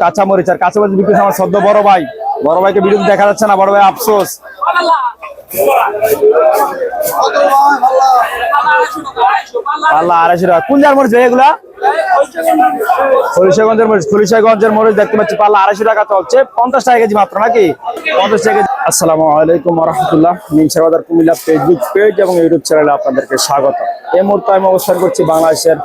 কাঁচামরিচ আর কাঁচামরিচ বিক্রি আমার সদ্য বড় ভাই, বড় ভাইকে ভিডিওতে দেখা যাচ্ছে না, বড় ভাই আফসোস। আল্লাহ 250 টাকা। কোন জায়গার মরিচ ভাই এগুলা? খলিশাগঞ্জের মরিচ, খলিশাগঞ্জের মরিচ দেখতে পাচ্ছি পাল্লা 250 টাকা চলছে, 50 টাকা কেজি মাত্র নাকি? 50 টাকা। আসসালামু আলাইকুম ওয়া রাহমাতুল্লাহ। নিমসার বাজার কুমিল্লা ফেসবুক পেজ এবং ইউটিউব চ্যানেলে আপনাদেরকে স্বাগত। এই মুহূর্তে আমি অবস্থান করছি বাংলাদেশের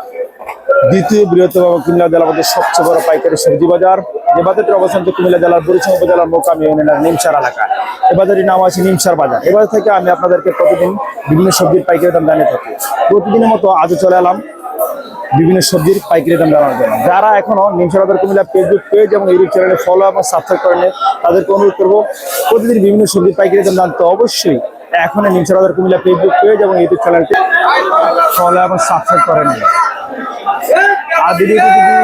দ্বিতীয় বৃহত্তম কুমিল্লা জেলার মধ্যে সবচেয়ে বড় পাইকারি সবজি বাজার। যে বাজারটির অবস্থান কুমিল্লা জেলার বরিশাল উপজেলার মোকামি ইউনিয়নের নিমসার এলাকা। এই বাজারের নাম আছে নিমসার বাজার। এই বাজার থেকে আমি আপনাদেরকে প্রতিদিন বিভিন্ন সবজির পাইকারি দাম জানিয়ে থাকি। প্রতিদিনের মতো আজও চলে এলাম বিভিন্ন সবজির পাইকারি দাম জানার জন্য। যারা এখনো নিমসার বাজার কুমিল্লা ফেসবুক পেজ এবং ইউটিউব চ্যানেলে ফলো এবং সাবস্ক্রাইব করেন, তাদেরকে অনুরোধ করবো প্রতিদিন বিভিন্ন সবজির পাইকারি দাম জানতে অবশ্যই এখন নিমসার বাজার কুমিল্লা ফেসবুক পেজ এবং ইউটিউব চ্যানেলটি ফলো এবং সাবস্ক্রাইব করেন। আর ভিডিওটি যদি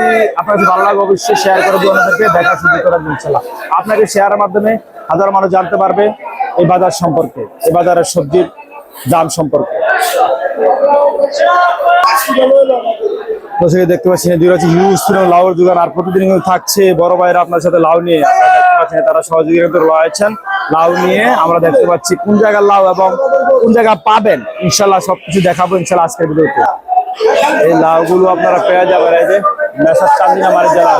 আপনার ভালো লাগে অবশ্যই শেয়ার করে দিয়ে অন্যদেরকে দেখার সুযোগ করে দিন। ইনশাআল্লাহ আপনাকে শেয়ারের মাধ্যমে হাজার মানুষ জানতে পারবে এই বাজার সম্পর্কে, এই বাজারের সবজির দাম সম্পর্কে। দেখতে পাচ্ছেন হিউজ লাউর দোকান, আর প্রতিদিন থাকছে বড় ভাইরা আপনার সাথে লাউ নিয়ে দেখতে পাচ্ছেন, তারা সহযোগিতা রয়েছেন লাউ নিয়ে। আমরা দেখতে পাচ্ছি কোন জায়গার লাউ এবং কোন জায়গায় পাবেন ইনশাআল্লাহ সবকিছু দেখাবো ইনশাআল্লাহ আজকের ভিডিওতে। এই লাউগুলো আপনারা পেয়ে যাবেন এই যে মেসার চান্দিনা মারি জেলা।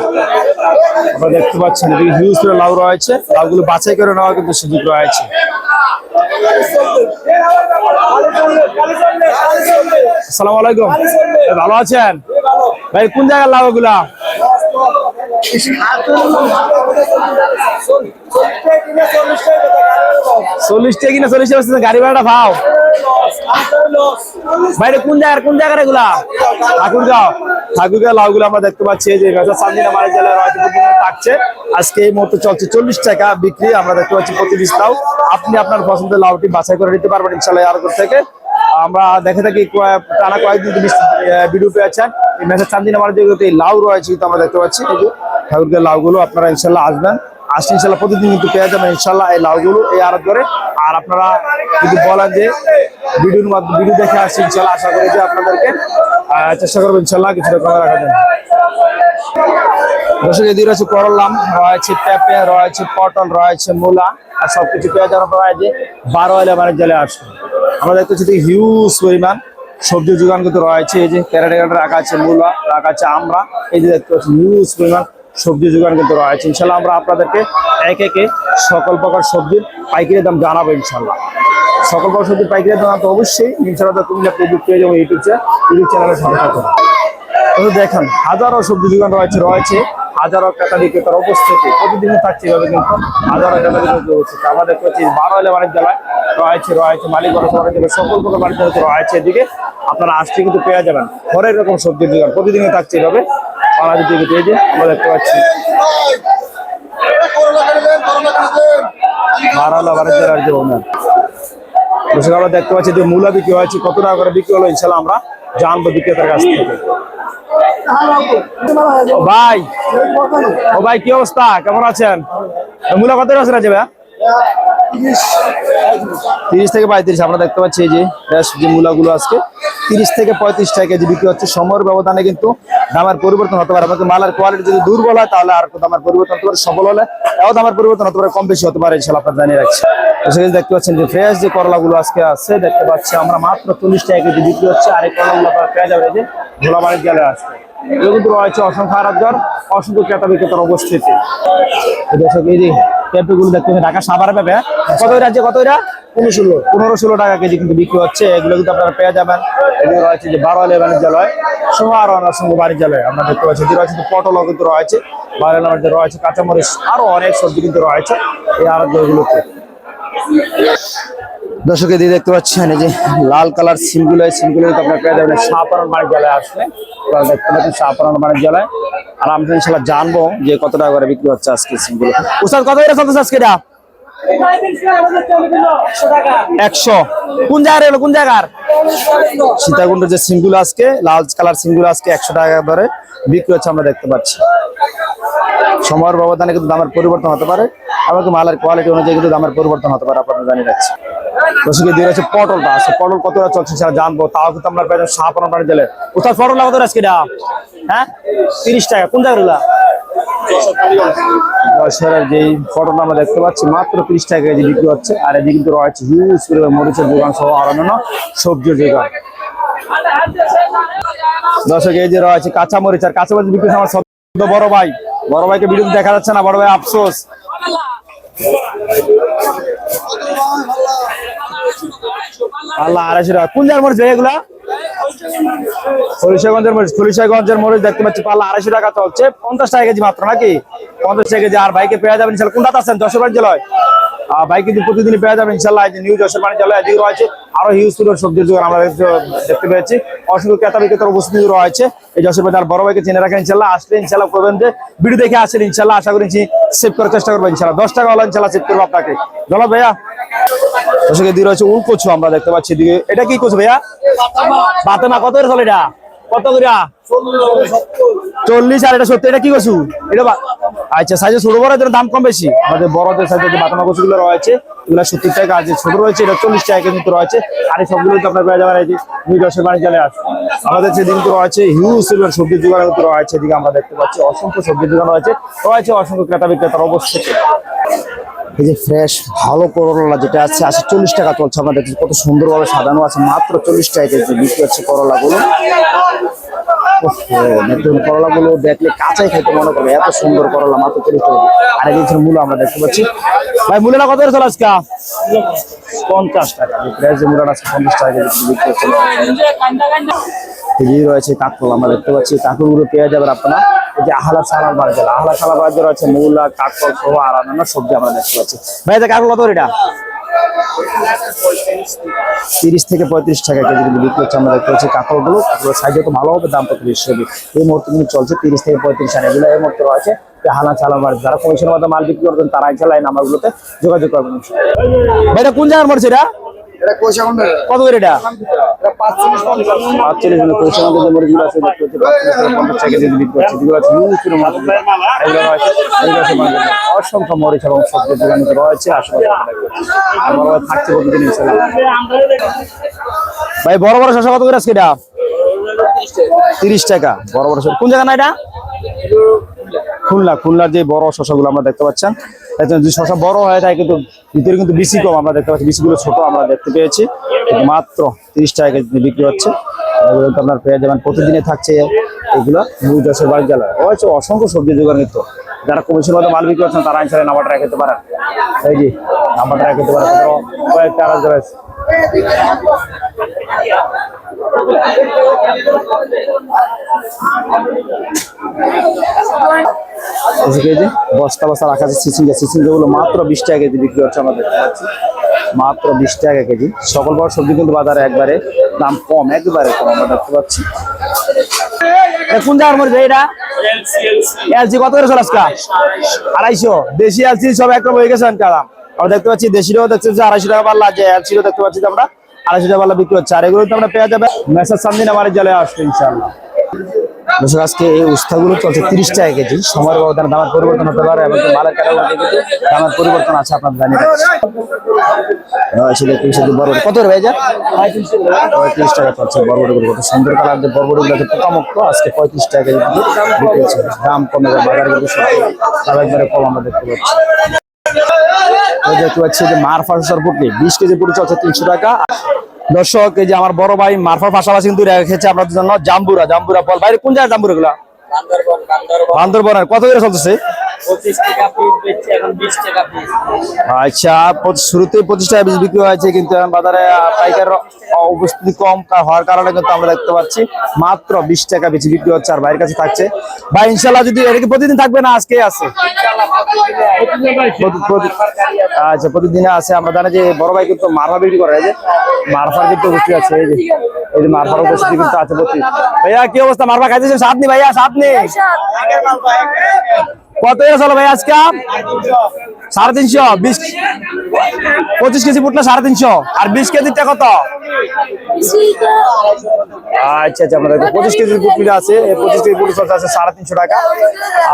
আপনারা দেখতে পাচ্ছেন হিউজ করে লাউ রয়েছে, লাউগুলো বাছাই করে নেওয়া কিন্তু সুযোগ রয়েছে। আসসালামু আলাইকুম, ভালো আছেন ভাই? কোন জায়গার লাউ এগুলা? 40 টাকা কিনা 40 টাকা গাড়ি ভাড়াটা ভাও ভাই। কোন জায়গার এগুলা? ঠাকুরগাঁও লাউগুলো আমরা দেখতে পাচ্ছি যে চান্দিনা মারি জেলায় থাকছে। আজকে এই মুহূর্তে চলছে 40 টাকা বিক্রি। আমরা দেখতে পাচ্ছি প্রতি পিস লাউ আপনি আপনার পছন্দের লাউটি বাছাই করে নিতে পারবেন ইনশাআল্লাহ। আর থেকে আমরা দেখে থাকি টানা কয়েকদিন ভিডিও পেয়েছেন এই মেসার চান্দিনা মারি জেলাতে লাউ রয়েছে, কিন্তু আমরা দেখতে পাচ্ছি এই যে ঠাকুরগাঁও লাউগুলো। আপনারা ইনশাআল্লাহ আসবেন, আসলে ইনশাআল্লাহ প্রতিদিন কিন্তু পেয়ে যাবেন ইনশাআল্লাহ এই লাউগুলো এই আড়ত করে। আর আপনারা যদি বলেন যে ভিডিওর মাধ্যমে ভিডিও দেখে আসছি ইনশাআল্লাহ, আশা করি যে আপনাদেরকে চেষ্টা করবো ইনশাআল্লাহ কিছুটা কমে রাখা যায়। দর্শক এদিকে রয়েছে করলাম রয়েছে, পেঁপে রয়েছে, পটল রয়েছে, মূলা, আর সবকিছু পেঁয়াজ রয়েছে 12 জেলে আসছে। আমরা দেখতে পাচ্ছি হিউজ পরিমাণ সবজির যোগান কিন্তু রয়েছে। এই যে ক্যারেটে রাখা আছে মূলা, রাখা আছে আমরা, এই যে দেখতে পাচ্ছি হিউজ পরিমাণ সবজির যোগান কিন্তু রয়েছে। ইনশাল্লাহ আমরা আপনাদেরকে এক একে সকল প্রকার সবজির পাইকারি দাম জানাবো ইনশাল্লাহ। সকল প্রকার সবজির পাইকারি দাম তো অবশ্যই নিমসার বাজার কুমিল্লা ফেসবুক পেজ এবং ইউটিউব চ্যানেলের সাথে থাকুন। দেখেন হাজারো সবজি যোগান রয়েছে হাজারো ক্রেতা বিক্রেতার উপস্থিতি প্রতিদিনই থাকছে এভাবে, কিন্তু হাজারো ক্রেতা বিক্রেতা উপস্থিতি। আমরা দেখতে পাচ্ছি 12 জেলায় রয়েছে মালিকগঞ্জ জেলায় সকল প্রকার বাণিজ্য রয়েছে। এদিকে আপনারা আসলে কিন্তু পেয়ে যাবেন ঘরের এরকম সবজির যোগান প্রতিদিনই থাকছে এভাবে বাংলাদেশ দিকে। এই যে আমরা দেখতে পাচ্ছি 12 জেলার যে ওনার দর্শক, আমরা দেখতে পাচ্ছি যে মূলা বিক্রি হয়েছে কত টাকা করে বিক্রি হলো ইনশাআল্লাহ আমরা জানবো বিক্রেতার কাছ থেকে। ও ভাই কি অবস্থা, কেমন আছেন? মূলা কত আছে ভাই? 30 থেকে 35। আমরা দেখতে পাচ্ছি এই যে মূলাগুলো আজকে 30 থেকে 35 টাকা কেজি বিক্রি হচ্ছে। সময়ের ব্যবধানে কিন্তু দামের পরিবর্তন হতে পারে। আমাদের মালের কোয়ালিটি যদি দুর্বল হয় তাহলে আর দামের পরিবর্তন হতে পারে, সবল হলে এও দামের পরিবর্তন হতে পারে, কম বেশি হতে পারে ইনশাআল্লাহ আপনারা জানিয়ে রাখছি। দেখতে পাচ্ছেন যে ফ্রেশ যে করলাগুলো আজকে আছে দেখতে পাচ্ছি আমরা মাত্র 40 টাকা কেজি বিক্রি হচ্ছে। আর এই করলাগুলো আপনারা পেয়ে যাবেন যে ভোলাবাড়ির গেলে আসছে। এগুলো কিন্তু রয়েছে অসংখ্য আড়তদার, অসংখ্য ক্রেতা বিক্রেতার উপস্থিতি। দর্শক এই যে পেঁপেগুলো দেখতে পাচ্ছেন ঢাকা সাভারের পেঁপে কত আছে, কত 15-16 টাকা কেজি কিন্তু বিক্রি হচ্ছে। এগুলো কিন্তু আপনারা পেয়ে যাবেন। এগুলো রয়েছে যে 12 জেলায় সহ আরো অসংখ্য বাণিজ্যালয় আমরা দেখতে পাচ্ছি। রয়েছে পটলও কিন্তু রয়েছে 12 রয়েছে, কাঁচামরিচ আরো অনেক সবজি কিন্তু রয়েছে এই আড়তগুলোতে। দর্শক এদিকে দেখতে পাচ্ছেন এই যে লাল কালার সিমগুলো, এই সিমগুলো কিন্তু আপনারা পেয়ে যাবেন শাহপারন বাণিজ্যালয়ে আসলে। দেখতে পাচ্ছেন শাহপারন বাণিজ্যালয়। আর আমরা ইনশাআল্লাহ জানবো যে কত টাকা করে বিক্রি হচ্ছে আজকে সিমগুলো। উস্তাদ কত করে চলতেছে আজকে এটা? 100। কোন জায়গার এলো, কোন জায়গার? সীতাকুণ্ডের যে সিমগুলো আজকে লাল কালার সিমগুলো আজকে 100 টাকা ধরে বিক্রি হচ্ছে আমরা দেখতে পাচ্ছি। সময়ের ব্যবধানে কিন্তু দামের পরিবর্তন হতে পারে, আমাকে মালের কোয়ালিটি অনুযায়ী কিন্তু দামের পরিবর্তন হতে পারে, আপনারা জানিয়ে রাখছি। দর্শক দিয়ে রয়েছে পটলটা আছে, পটল কত চলছে সেটা জানবো। তাও কিন্তু আমরা শাহপারন বাণিজ্যালয়ে। কোথাও পটল কত আজকে? হ্যাঁ 30 টাকা। কোন জায়গাগুলা? যশোরের যে ফটোটা আমরা দেখতে পাচ্ছি মাত্র 30 টাকা কেজি বিক্রি হচ্ছে। আর এদিকে কিন্তু রয়েছে হিউজ পরিমাণ মরিচের দোকান সহ আর অন্যান্য সবজির দোকান। দর্শক এই যে রয়েছে কাঁচা মরিচ, আর কাঁচা মরিচ বিক্রি আমার সদ্য বড় ভাইকে ভিডিও দেখা যাচ্ছে না, বড় ভাই আফসোস। আল্লাহ 250 টাকা। কোন জায়গার মরিচ এগুলা? খলিশাগঞ্জের মরিচ দেখতে পাচ্ছি পাল্লা 250 টাকা চলছে, 50 টাকা কেজি মাত্র নাকি? 50 টাকা কেজি। আর ভাইকে পেয়ে যাবেন ইনশাল্লাহ। কোনটা আছেন? যশোর জেলায় ভাই কিন্তু প্রতিদিনই পেয়ে যাবেন ইনশাল্লাহ। নিউ যশোর জেলায় এদিকে রয়েছে আরো হিউজ সবজির দোকান আমরা দেখতে পেয়েছি। অসংখ্য ক্রেতা বিক্রেতার উপস্থিতি রয়েছে এই যশোর বাজার। বড় ভাইকে চিনে রাখেন ইনশাল্লাহ। আসলে ইনশাল্লাহ করবেন যে ভিডিও দেখে আসেন ইনশাল্লাহ। আশা করছি সেভ করার চেষ্টা করবো ইনশাল্লাহ। 10 টাকা হলো ইনশাল্লাহ সেভ করবো আপনাকে। ধন্যবাদ ভাইয়া। দর্শক এদিকে রয়েছে উল কচু আমরা দেখতে পাচ্ছি এদিকে। এটা কি কচু ভাইয়া? বাতেমা। কত করে চলে এটা? কত করে? 40। আর এটা 70। এটা কি কচু? এটা আচ্ছা, সাইজে ছোট বড় এদের দাম কম বেশি। আমাদের বড়দের সাইজে যে বাতামা কচুগুলো রয়েছে এগুলো 70 টাকা, আর যে ছোট রয়েছে এটা 40 টাকা কিন্তু রয়েছে। আর এই সবগুলো আপনার পেয়ে যাবেন এই যে নিউ যশোর বাণিজ্যালয়ে আছে। আমাদের সেদিন কিন্তু রয়েছে হিউজ সবজির দোকান কিন্তু রয়েছে। এদিকে আমরা দেখতে পাচ্ছি অসংখ্য সবজির দোকান রয়েছে অসংখ্য ক্রেতা বিক্রেতার অবশ্যই। এই যে ফ্রেশ ভালো করলা যেটা আছে 40 টাকা চলছে। আমরা দেখছি কত সুন্দরভাবে সাজানো আছে, মাত্র 40 টাকা কেজি বিক্রি হচ্ছে করলাগুলো। নতুন করলাগুলো দেখলে কাঁচাই খাইতে মনে করবে, এত সুন্দর করলা মাত্র 40 টাকা। আর এই যে মূলা আমরা দেখতে পাচ্ছি। ভাই মূলাটা কত করে চলে আজকে? 50 টাকা। ফ্রেশ যে মূলাটা আছে 50 টাকা কেজি বিক্রি হচ্ছে। এদিকে রয়েছে কাঁকরোল আমরা দেখতে পাচ্ছি। কাঁকরোলগুলো পেয়ে যাবেন আপনারা এই যে আহলা সালার বাজার। আহলা সালার বাজার রয়েছে মূলা, কাঁকরোল সহ আর অন্যান্য সবজি আমরা দেখতে পাচ্ছি। ভাই এটা কাঁকরোল কত এটা? 30 থেকে 35 টাকা কেজি কিন্তু বিক্রি হচ্ছে। আমরা দেখতে পাচ্ছি কাঁকরোলগুলো সাইজে তো ভালো হবে, দাম কত বেশি হবে এই মুহূর্তে কিন্তু চলছে 30 থেকে 35 টাকা। এগুলো এই মুহূর্তে রয়েছে আহলা সালার বাজার। যারা কমিশনের মধ্যে মাল বিক্রি করবেন তারা ইনশাআল্লাহ এই নাম্বারগুলোতে যোগাযোগ করবেন। ভাই এটা কোন জায়গার মরছে এটা? কত করে এটা? 45 অসংখ্য মরিচ এবং সবজির দোকান রয়েছে থাকছে প্রতিদিন। ভাই বড় বড় শসা কত করে আজকে এটা? 30 টাকা। বড় বড় শসা কোন জায়গা না এটা? খুলনার যে বড় শসাগুলো আমরা দেখতে পাচ্ছেন, যদি শসা বড় হয় তাই কিন্তু ভিতরে কিন্তু বিসি কম আমরা দেখতে পাচ্ছি। বিসিগুলো ছোট আমরা দেখতে পেয়েছি। মাত্র 30 টাকা কেজি বিক্রি হচ্ছে। এগুলো তো আপনার পেয়ে যাবেন প্রতিদিনে থাকছে এগুলো নিউ যশোর বাণিজ্যালয়। রয়েছে অসংখ্য সবজি দোকান কিন্তু যারা কমিশন মধ্যে মাল বিক্রি করছেন তারা ইনশাআল্লাহ নাম্বারটা রেখে দিতে পারেন। এই যে নাম্বারটা রেখে দিতে পারেন। কয়েকটা আলাদা রয়েছে। বস্তা রাখা আছে সিসিঙ্গা গুলো মাত্র 20 টাকা কেজি বিক্রি হচ্ছে। আমরা দেখতে পাচ্ছি মাত্র 20 টাকা কেজি। সকল বড় সবজি কিন্তু বাজারে একবারে দাম কম, একেবারে কম আমরা দেখতে পাচ্ছি। কোন জায়গার মরিচ এটা? এলসি কত করে চলে আজকে? 250। দেশি এলসি সব একরকম হয়ে গেছে দাম। আমরা দেখতে পাচ্ছি দেশিরও দেখতে 250 টাকা পাল্লা, যে এলসিরও দেখতে পাচ্ছি আমরা 250 টাকা পাল্লা বিক্রি হচ্ছে। আর এগুলো তো আমরা পেয়ে যাবে মেসার সামদিনা বাণিজ্যালয়ে আসবে ইনশাআল্লাহ। দর্শক আজকে এই উস্তাগুলো চলছে 30 টাকা কেজি। সময়ের ব্যবধানে দামের পরিবর্তন হতে পারে এবং মালের ক্যাটাগরিতে কিন্তু দামের পরিবর্তন আছে, আপনার জানিয়ে বড় কত ভাই? 35 টাকা চলছে বড়বড়গুলো। কত সুন্দর কালার যে বড়বড়গুলো পোকামুক্ত আজকে 35 টাকা কেজি বিক্রি হচ্ছে। দাম কমে যায় বাজারে কিন্তু একবারে কম আমরা দেখতে পাচ্ছি। দেখতে পাচ্ছি যে মারফা শসার পুটি 20 কেজি পুটি চলছে 300 টাকা। দর্শক এই যে আমার বড় ভাই মারফার পাশাপাশি কিন্তু রেখেছে আপনাদের জন্য জাম্বুরা ফল। বাইরে কোন জায়গায় জাম্বুরা গুলা? বান্দরবনের। কত করে চলতেছে? 25 টাকা পিস বেচছে, এখন 20 টাকা পিস। আচ্ছা, শুরুতে 25 টাকা পিস বিক্রি হয়েছে, কিন্তু বাজারে পাইকার উপস্থিতি কম হওয়ার কারণে কিন্তু আমরা দেখতে পাচ্ছি মাত্র 20 টাকা পিস বিক্রি হচ্ছে। আর বাইরের কাছে থাকছে ভাই ইনশাআল্লাহ। যদি এটা কি প্রতিদিন থাকবে না আজকে আছে? আচ্ছা, প্রতিদিনে আছে। আমরা জানি যে বড় ভাই কিন্তু মারফা বিক্রি করে, যে মারফার কিন্তু উপস্থিত আছে। এই যে মারফার উপস্থিতি কিন্তু আছে প্রতি। ভাইয়া কি অবস্থা? মারফা খাইতেছেন? সাত নেই ভাইয়া, সাত নেই। কত চলো ভাই আজকে? 350। 25 কেজি পুটলা 350। আর 20 কেজিটা কত? আচ্ছা, আমরা 25 কেজি পুটলি আছে। 25 কেজি পুটলি আছে 350 টাকা।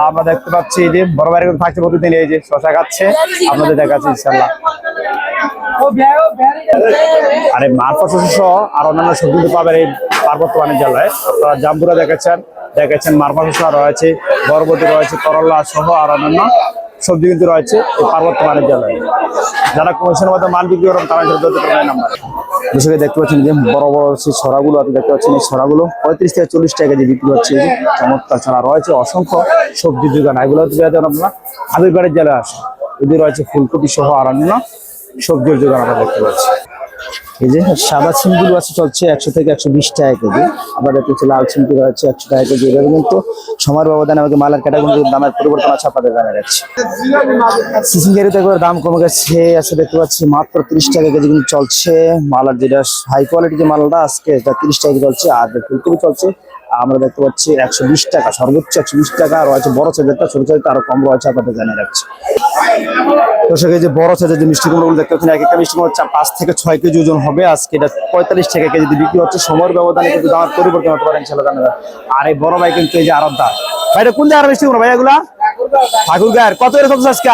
আমরা দেখতে পাচ্ছি যে বড় ভাইয়ের কিন্তু থাকছে প্রতিদিন। এই যে শসা খাচ্ছে, আপনাদের দেখাচ্ছি ইনশাআল্লাহ। আরে মারফা শসা আর অন্যান্য সবজি পাবেন এই পার্বত্য বাণিজ্যালয়ে। আপনারা জাম্বুরা দেখাচ্ছেন, দেখাচ্ছেন মারফা শসা রয়েছে, বরবটি রয়েছে, করলা সহ আর অন্যান্য সবজি কিন্তু রয়েছে এই পার্বত্য বাণিজ্যালয়ে। যারা কমিশনের মধ্যে মাল বিক্রি করেন তারা যোগাযোগ করবেন নাম্বার। দর্শক দেখতে পাচ্ছেন যে বড় বড় সেই ছড়াগুলো আপনি দেখতে পাচ্ছেন, এই ছড়াগুলো 35 থেকে 40 টাকা কেজি বিক্রি হচ্ছে। এই যে চমৎকার ছাড়া রয়েছে অসংখ্য সবজির দোকান, এগুলো হচ্ছে আপনারা হাবিববাড়ির জেলায় আসে। এদের রয়েছে ফুলকপি সহ আর অন্যান্য সবজির দোকান আমরা দেখতে পাচ্ছি। এই যে সাদা সিমগুলো আছে চলছে 100 থেকে 120 টাকা কেজি। আবার দেখতে লাল সিমটি রয়েছে 100 টাকা কেজি। এভাবে কিন্তু সময়ের ব্যবধানে আমাকে মালের ক্যাটাগরির দামের পরিবর্তন আছে আপনাদের জানিয়ে রাখছি। সিসিঙ্গারিতে একবার দাম কমে গেছে, আছে দেখতে পাচ্ছি মাত্র 30 টাকা কেজি কিন্তু চলছে। মালার যেটা হাই কোয়ালিটি যে মালটা আজকে এটা 30 টাকা চলছে। আর ফুলকপি চলছে আমরা দেখতে পাচ্ছি 120 টাকা, সর্বোচ্চ 120 টাকা রয়েছে। বড় সাইজেরটা, ছোট সাইজটা আরো কম রয়েছে আপনাদের জানিয়ে রাখছি। দর্শক এই যে বড় সাইজের যে মিষ্টি কুমড়োগুলো দেখতে পাচ্ছেন, এক একটা মিষ্টি কুমড়ো 5 থেকে 6 কেজি ওজন হবে। আজকে এটা 45 টাকা কেজি বিক্রি হচ্ছে। সময়ের ব্যবধানে কিন্তু দামের পরিবর্তন হতে পারে ইনশাআল্লাহ জানা যায়। আর এই বড় ভাই কিন্তু এই যে আরবদা ভাই, এটা কোন জায়গার মিষ্টি কুমড়ো ভাই? এগুলা ঠাকুরগাঁয়ের। কত এর চলছে আজকে?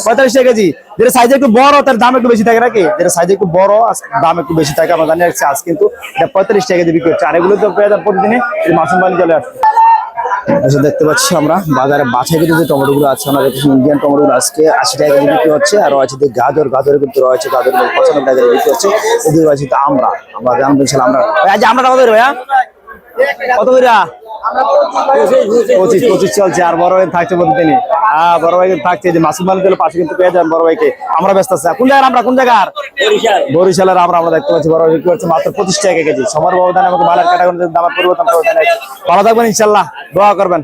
45 টাকা কেজি। যেটা সাইজ একটু বড় তার দাম একটু বেশি থাকে নাকি? যেটা সাইজ একটু বড় দাম একটু বেশি থাকে আমরা জানিয়ে রাখছি। আজ কিন্তু এটা 45 টাকা কেজি বিক্রি হচ্ছে। আর এগুলো তো পেয়ে যান প্রতিদিনে মাসুম বাণী চলে আসছে। দেখতে পাচ্ছি আমরা বাজারে বাছাই কিন্তু যে টমেটোগুলো আছে, আমরা দেখছি ইন্ডিয়ান টমেটোগুলো আজকে 80 টাকা কেজি বিক্রি হচ্ছে। আর রয়েছে যে গাজর কিন্তু রয়েছে, গাজর 95 টাকা কেজি বিক্রি হচ্ছে। এদিকে রয়েছে তো আমরা জানবো ইনশাআল্লাহ। আমরা আজ আমরা কত করে ভাইয়া? কত করে? 25 চলছে। আর বড় ভাই থাকছে প্রতিদিনই। বড় ভাই থাকছে যে মাসুম বাণী চলে পাশে কিন্তু পেয়ে যান বড় ভাইকে। আমরা ব্যস্ত আছি। কোন জায়গার আমরা? কোন জায়গার? বরিশালের। আমরা দেখতে পাচ্ছি বড় ভাই বিক্রি করছে মাত্র 25 টাকা কেজি। সময়ের ব্যবধানে আমাকে মালের ক্যাটাগরির দামের পরিবর্তন করে। ভালো থাকবেন ইনশাআল্লাহ, দোয়া করবেন।